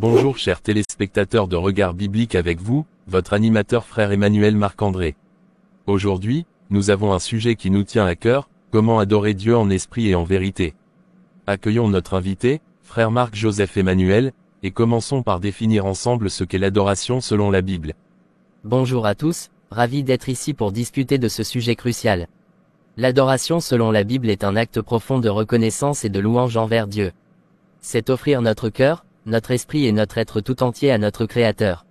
Bonjour chers téléspectateurs de Regard Biblique, avec vous, votre animateur frère Emmanuel Marc-André. Aujourd'hui, nous avons un sujet qui nous tient à cœur, comment adorer Dieu en esprit et en vérité. Accueillons notre invité, frère Marc-Joseph Emmanuel, et commençons par définir ensemble ce qu'est l'adoration selon la Bible. Bonjour à tous, ravi d'être ici pour discuter de ce sujet crucial. L'adoration selon la Bible est un acte profond de reconnaissance et de louange envers Dieu. C'est offrir notre cœur, notre esprit et notre être tout entier à notre Créateur.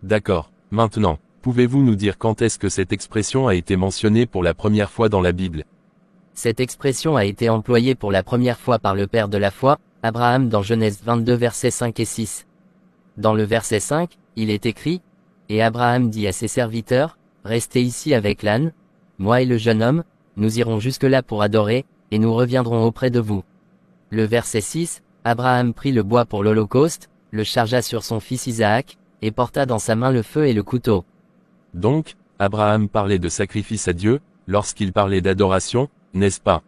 D'accord. Maintenant, pouvez-vous nous dire quand est-ce que cette expression a été mentionnée pour la première fois dans la Bible? Cette expression a été employée pour la première fois par le père de la foi, Abraham, dans Genèse 22 versets 5 et 6. Dans le verset 5, il est écrit « Et Abraham dit à ses serviteurs, restez ici avec l'âne, moi et le jeune homme, nous irons jusque-là pour adorer, et nous reviendrons auprès de vous. » Le verset 6, Abraham prit le bois pour l'holocauste, le chargea sur son fils Isaac, et porta dans sa main le feu et le couteau. Donc, Abraham parlait de sacrifice à Dieu, lorsqu'il parlait d'adoration, n'est-ce pas?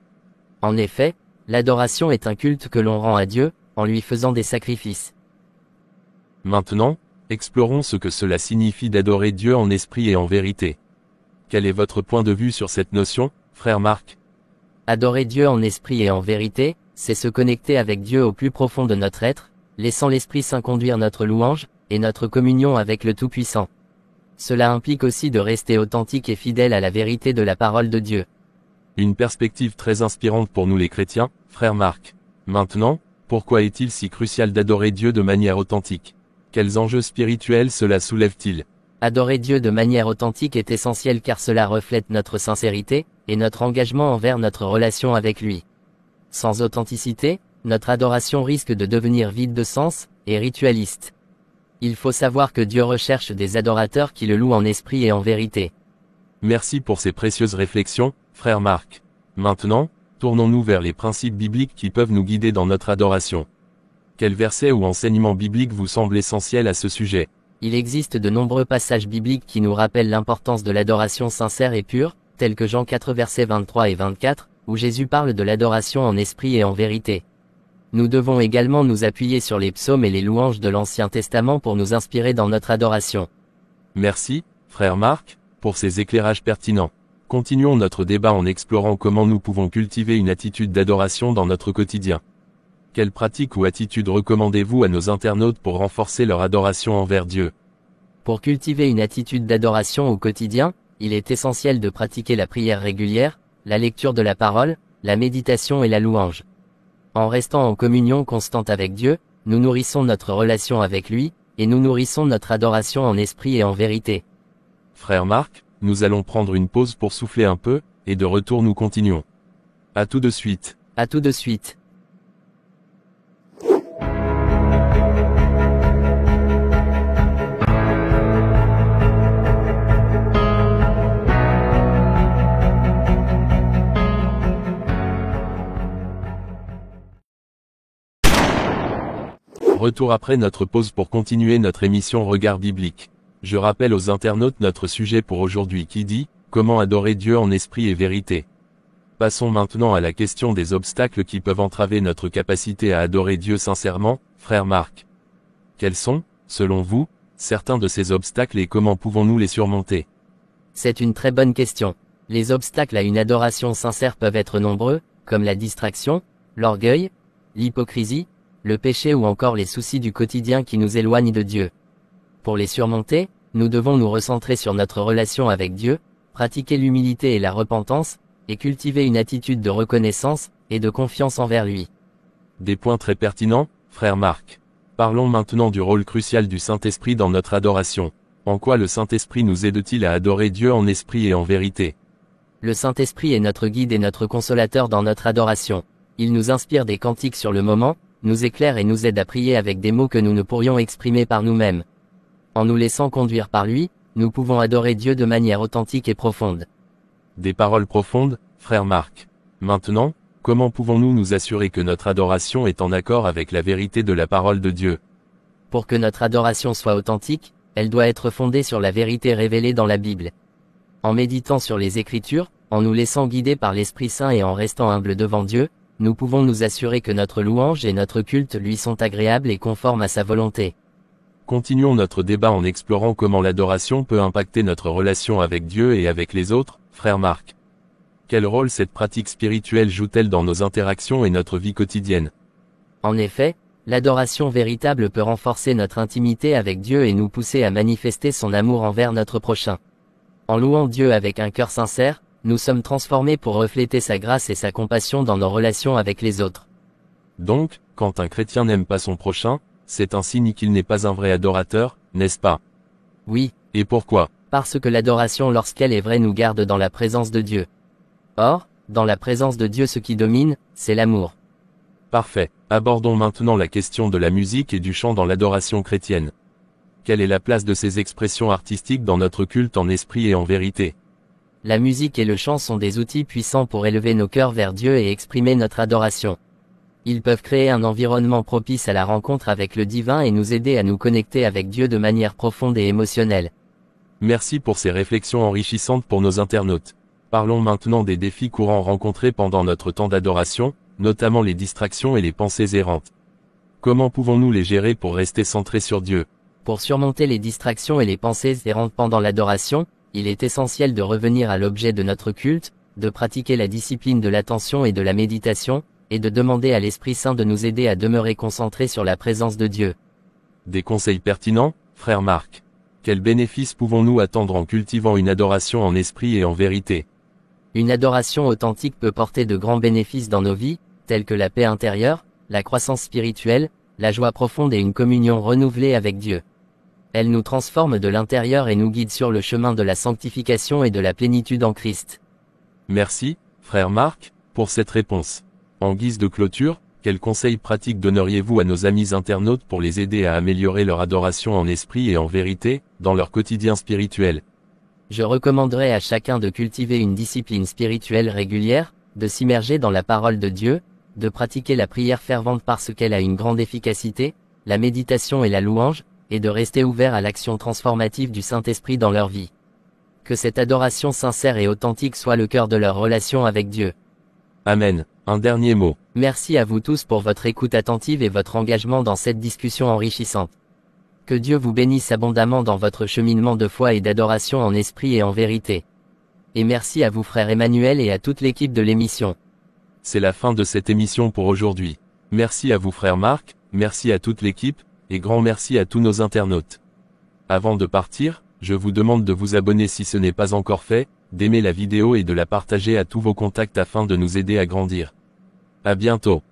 En effet, l'adoration est un culte que l'on rend à Dieu, en lui faisant des sacrifices. Maintenant, explorons ce que cela signifie d'adorer Dieu en esprit et en vérité. Quel est votre point de vue sur cette notion, frère Marc? Adorer Dieu en esprit et en vérité, c'est se connecter avec Dieu au plus profond de notre être, laissant l'Esprit Saint conduire notre louange, et notre communion avec le Tout-Puissant. Cela implique aussi de rester authentique et fidèle à la vérité de la parole de Dieu. Une perspective très inspirante pour nous les chrétiens, frère Marc. Maintenant, pourquoi est-il si crucial d'adorer Dieu de manière authentique? Quels enjeux spirituels cela soulève-t-il? Adorer Dieu de manière authentique est essentiel car cela reflète notre sincérité, et notre engagement envers notre relation avec lui. Sans authenticité, notre adoration risque de devenir vide de sens, et ritualiste. Il faut savoir que Dieu recherche des adorateurs qui le louent en esprit et en vérité. Merci pour ces précieuses réflexions, frère Marc. Maintenant, tournons-nous vers les principes bibliques qui peuvent nous guider dans notre adoration. Quel verset ou enseignement biblique vous semble essentiel à ce sujet? Il existe de nombreux passages bibliques qui nous rappellent l'importance de l'adoration sincère et pure, tels que Jean 4 versets 23 et 24, où Jésus parle de l'adoration en esprit et en vérité. Nous devons également nous appuyer sur les psaumes et les louanges de l'Ancien Testament pour nous inspirer dans notre adoration. Merci, frère Marc, pour ces éclairages pertinents. Continuons notre débat en explorant comment nous pouvons cultiver une attitude d'adoration dans notre quotidien. Quelles pratiques ou attitudes recommandez-vous à nos internautes pour renforcer leur adoration envers Dieu? Pour cultiver une attitude d'adoration au quotidien, il est essentiel de pratiquer la prière régulière, la lecture de la parole, la méditation et la louange. En restant en communion constante avec Dieu, nous nourrissons notre relation avec lui, et nous nourrissons notre adoration en esprit et en vérité. Frère Marc, nous allons prendre une pause pour souffler un peu, et de retour nous continuons. À tout de suite. À tout de suite. Retour après notre pause pour continuer notre émission Regard Biblique. Je rappelle aux internautes notre sujet pour aujourd'hui qui dit « Comment adorer Dieu en esprit et vérité ?» Passons maintenant à la question des obstacles qui peuvent entraver notre capacité à adorer Dieu sincèrement, frère Marc. Quels sont, selon vous, certains de ces obstacles et comment pouvons-nous les surmonter? C'est une très bonne question. Les obstacles à une adoration sincère peuvent être nombreux, comme la distraction, l'orgueil, l'hypocrisie, le péché ou encore les soucis du quotidien qui nous éloignent de Dieu. Pour les surmonter, nous devons nous recentrer sur notre relation avec Dieu, pratiquer l'humilité et la repentance, et cultiver une attitude de reconnaissance et de confiance envers lui. Des points très pertinents, frère Marc. Parlons maintenant du rôle crucial du Saint-Esprit dans notre adoration. En quoi le Saint-Esprit nous aide-t-il à adorer Dieu en esprit et en vérité? Le Saint-Esprit est notre guide et notre consolateur dans notre adoration. Il nous inspire des cantiques sur le moment, nous éclaire et nous aide à prier avec des mots que nous ne pourrions exprimer par nous-mêmes. En nous laissant conduire par lui, nous pouvons adorer Dieu de manière authentique et profonde. Des paroles profondes, frère Marc. Maintenant, comment pouvons-nous nous assurer que notre adoration est en accord avec la vérité de la parole de Dieu? Pour que notre adoration soit authentique, elle doit être fondée sur la vérité révélée dans la Bible. En méditant sur les Écritures, en nous laissant guider par l'Esprit Saint et en restant humble devant Dieu, nous pouvons nous assurer que notre louange et notre culte lui sont agréables et conformes à sa volonté. Continuons notre débat en explorant comment l'adoration peut impacter notre relation avec Dieu et avec les autres, frère Marc. Quel rôle cette pratique spirituelle joue-t-elle dans nos interactions et notre vie quotidienne? En effet, l'adoration véritable peut renforcer notre intimité avec Dieu et nous pousser à manifester son amour envers notre prochain. En louant Dieu avec un cœur sincère, nous sommes transformés pour refléter sa grâce et sa compassion dans nos relations avec les autres. Donc, quand un chrétien n'aime pas son prochain, c'est un signe qu'il n'est pas un vrai adorateur, n'est-ce pas? Oui. Et pourquoi? Parce que l'adoration lorsqu'elle est vraie nous garde dans la présence de Dieu. Or, dans la présence de Dieu ce qui domine, c'est l'amour. Parfait. Abordons maintenant la question de la musique et du chant dans l'adoration chrétienne. Quelle est la place de ces expressions artistiques dans notre culte en esprit et en vérité? La musique et le chant sont des outils puissants pour élever nos cœurs vers Dieu et exprimer notre adoration. Ils peuvent créer un environnement propice à la rencontre avec le divin et nous aider à nous connecter avec Dieu de manière profonde et émotionnelle. Merci pour ces réflexions enrichissantes pour nos internautes. Parlons maintenant des défis courants rencontrés pendant notre temps d'adoration, notamment les distractions et les pensées errantes. Comment pouvons-nous les gérer pour rester centrés sur Dieu? Pour surmonter les distractions et les pensées errantes pendant l'adoration, il est essentiel de revenir à l'objet de notre culte, de pratiquer la discipline de l'attention et de la méditation, et de demander à l'Esprit Saint de nous aider à demeurer concentrés sur la présence de Dieu. Des conseils pertinents, frère Marc. Quels bénéfices pouvons-nous attendre en cultivant une adoration en esprit et en vérité? Une adoration authentique peut porter de grands bénéfices dans nos vies, tels que la paix intérieure, la croissance spirituelle, la joie profonde et une communion renouvelée avec Dieu. Elle nous transforme de l'intérieur et nous guide sur le chemin de la sanctification et de la plénitude en Christ. Merci, frère Marc, pour cette réponse. En guise de clôture, quels conseils pratiques donneriez-vous à nos amis internautes pour les aider à améliorer leur adoration en esprit et en vérité, dans leur quotidien spirituel? Je recommanderais à chacun de cultiver une discipline spirituelle régulière, de s'immerger dans la parole de Dieu, de pratiquer la prière fervente parce qu'elle a une grande efficacité, la méditation et la louange, et de rester ouvert à l'action transformative du Saint-Esprit dans leur vie. Que cette adoration sincère et authentique soit le cœur de leur relation avec Dieu. Amen. Un dernier mot. Merci à vous tous pour votre écoute attentive et votre engagement dans cette discussion enrichissante. Que Dieu vous bénisse abondamment dans votre cheminement de foi et d'adoration en esprit et en vérité. Et merci à vous frère Emmanuel et à toute l'équipe de l'émission. C'est la fin de cette émission pour aujourd'hui. Merci à vous frère Marc, merci à toute l'équipe, et grand merci à tous nos internautes. Avant de partir, je vous demande de vous abonner si ce n'est pas encore fait, d'aimer la vidéo et de la partager à tous vos contacts afin de nous aider à grandir. À bientôt.